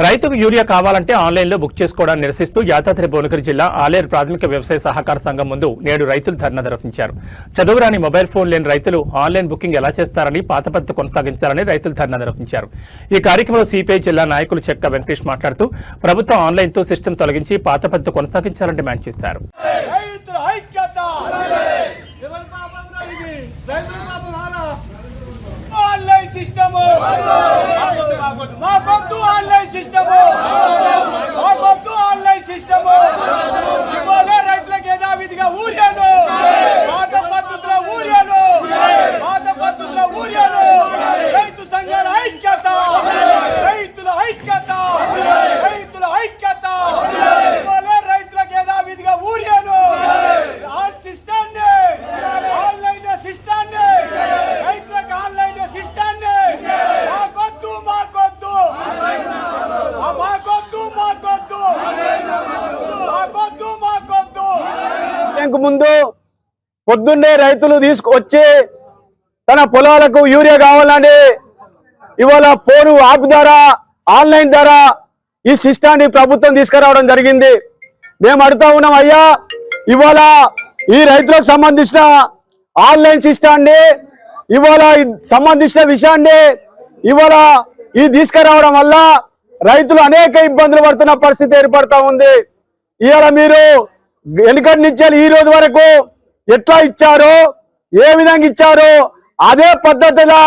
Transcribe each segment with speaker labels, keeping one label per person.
Speaker 1: రైతుకు యూరియా కావాలంటే ఆన్లైన్లో బుక్ చేసుకోవడాన్ని నిరసిస్తూ యాదాద్రి భువనగిరి జిల్లా ఆలేరు ప్రాథమిక వ్యవసాయ సహకార సంఘం ముందు నేడు రైతులు ధర్నా నిర్వహించారు. చదువురాని మొబైల్ ఫోన్ లేని రైతులు ఆన్లైన్ బుకింగ్ ఎలా చేస్తారని పాత పద్ధతి కొనసాగించాలని రైతులు ధర్నా నిర్వహించారు. ఈ కార్యక్రమంలో సిపిఐ జిల్లా నాయకులు చెక్క వెంకటేష్ మాట్లాడుతూ ప్రభుత్వం ఆన్లైన్తో సిస్టమ్ తొలగించి పాత పద్ధతి కొనసాగించాలని డిమాండ్ చేశారు.
Speaker 2: రైతులకు యథావిధిగా ఊరియాను పాత పద్ధతుల ఊరియాను రైతు సంఘాల ఐక్యత రైతుల ఐక్యత రైతులకు యథావిధిగా ఊరియాను ఆన్లైన్ సిస్టాన్ని రైతులకు ఆన్లైన్ సిస్టాన్ని ముందు పొద్దున్నే రైతులు తీసుకొచ్చి తన పొలాలకు యూరియా కావాలని ఇవాళ ఫోను యాప్ ద్వారా ఆన్లైన్ ద్వారా ఈ సిస్టాన్ని ప్రభుత్వం తీసుకురావడం జరిగింది. మేము అడుగుతా ఉన్నాం, అయ్యా ఇవాళ ఈ రైతులకు సంబంధించిన ఆన్లైన్ సిస్టాన్ని ఇవాళ సంబంధించిన విషయాన్ని ఇవాళ ఇది తీసుకురావడం వల్ల రైతులు అనేక ఇబ్బందులు పడుతున్న పరిస్థితి ఏర్పడతా ఉంది. ఇవాళ మీరు వెనుకటి నుంచి ఈ రోజు వరకు ఎట్లా ఇచ్చారో ఏ విధంగా ఇచ్చారో అదే పద్ధతిలో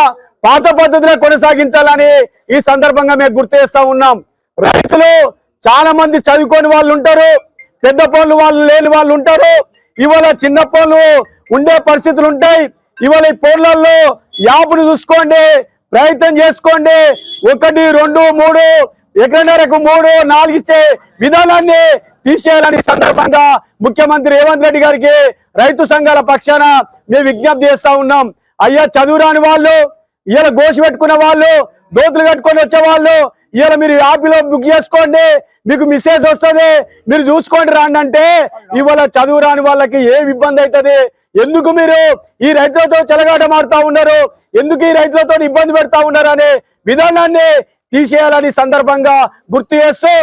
Speaker 2: పాత పద్ధతిలో కొనసాగించాలని ఈ సందర్భంగా మేము గుర్తు చేస్తా ఉన్నాం. రైతులు చాలా మంది చదువుకొని వాళ్ళు ఉంటారు, పెద్ద పనులు వాళ్ళు లేని వాళ్ళు ఉంటారు, ఇవాళ చిన్న పనులు ఉండే పరిస్థితులు ఉంటాయి. ఇవాళ ఈ ఫోన్లలో యాప్ను చూసుకోండి, ప్రయత్నం చేసుకోండి. 1, 2, 3 ఎకరన్నరకు 3, 4 ఇచ్చే విధానాన్ని తీసేయాలని సందర్భంగా ముఖ్యమంత్రి రేవంత్ రెడ్డి గారికి రైతు సంఘాల పక్షాన మేము విజ్ఞప్తి చేస్తా ఉన్నాం. అయ్యా చదువురాని వాళ్ళు, ఇవాళ గోసి పెట్టుకున్న వాళ్ళు, దోతులు కట్టుకొని వచ్చే వాళ్ళు ఇవాళ మీరు యాప్లో బుక్ చేసుకోండి, మీకు మెసేజ్ వస్తుంది, మీరు చూసుకోండి రాండి అంటే ఇవాళ చదువు రాని వాళ్ళకి ఏ ఇబ్బంది అవుతుంది? ఎందుకు మీరు ఈ రైతులతో చెలగాట మారుతా ఉన్నారు, ఎందుకు ఈ రైతులతో ఇబ్బంది పెడతా ఉన్నారు అనే విధానాన్ని తీసేయాలని సందర్భంగా గుర్తు చేస్తూ